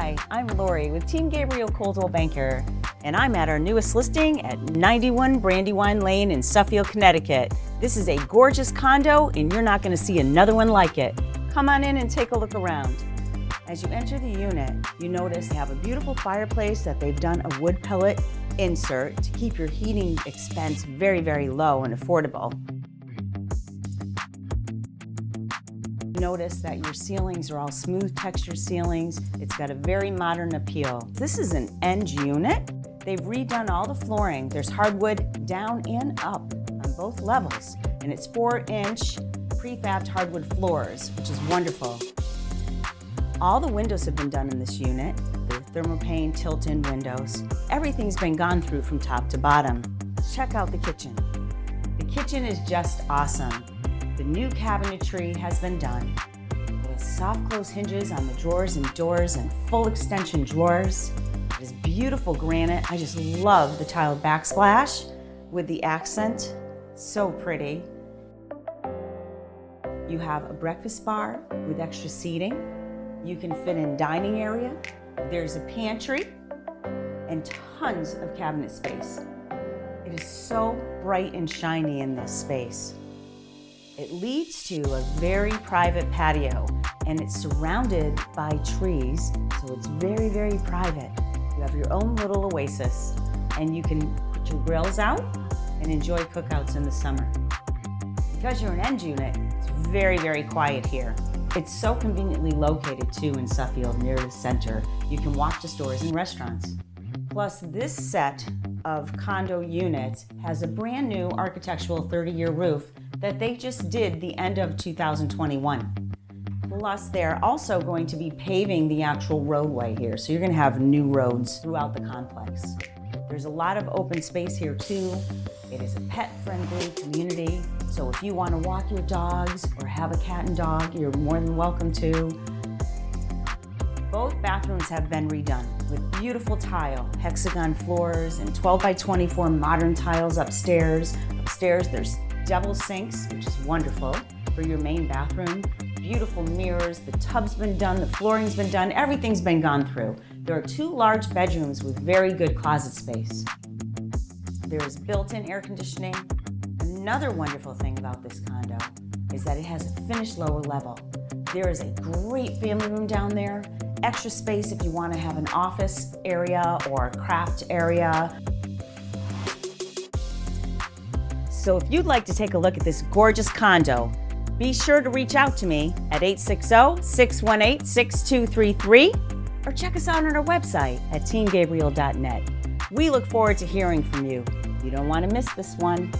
Hi, I'm Lori with Team Gabriel Coldwell Banker, and I'm at our newest listing at 91 Brandywine Lane in Suffield, Connecticut. This is a gorgeous condo, and you're not going to see another one like it. Come on in and take a look around. As you enter the unit, you notice they have a beautiful fireplace that they've done a wood pellet insert to keep your heating expense very, very low and affordable. Notice that your ceilings are all smooth texture ceilings. It's got a very modern appeal. This is an end unit. They've redone all the flooring. There's hardwood down and up on both levels, and it's 4-inch prefabbed hardwood floors, which is wonderful. All the windows have been done in this unit. They're thermopane tilt-in windows. Everything's been gone through from top to bottom. Check out the kitchen. The kitchen is just awesome. The new cabinetry has been done. It has soft close hinges on the drawers and doors and full extension drawers. It is beautiful granite. I just love the tiled backsplash with the accent. So pretty. You have a breakfast bar with extra seating. You can fit in dining area. There's a pantry and tons of cabinet space. It is so bright and shiny in this space. It leads to a very private patio, and it's surrounded by trees, so it's very, very private. You have your own little oasis, and you can put your grills out and enjoy cookouts in the summer. Because you're an end unit, it's very, very quiet here. It's so conveniently located too in Suffield, near the center. You can walk to stores and restaurants. Plus, this set of condo units has a brand new architectural 30-year roof that they just did the end of 2021. Plus, they're also going to be paving the actual roadway here, so you're going to have new roads throughout the complex. There's a lot of open space here too. It is a pet-friendly community, so if you want to walk your dogs or have a cat and dog, you're more than welcome to. Both bathrooms have been redone with beautiful tile, hexagon floors, and 12 by 24 modern tiles upstairs. Upstairs, there's double sinks, which is wonderful for your main bathroom. Beautiful mirrors, the tub's been done, the flooring's been done, everything's been gone through. There are 2 large bedrooms with very good closet space. There's built-in air conditioning. Another wonderful thing about this condo is that it has a finished lower level. There is a great family room down there, extra space if you want to have an office area or a craft area. So if you'd like to take a look at this gorgeous condo, be sure to reach out to me at 860-618-6233 or check us out on our website at teamgabriel.net. We look forward to hearing from you. You don't want to miss this one.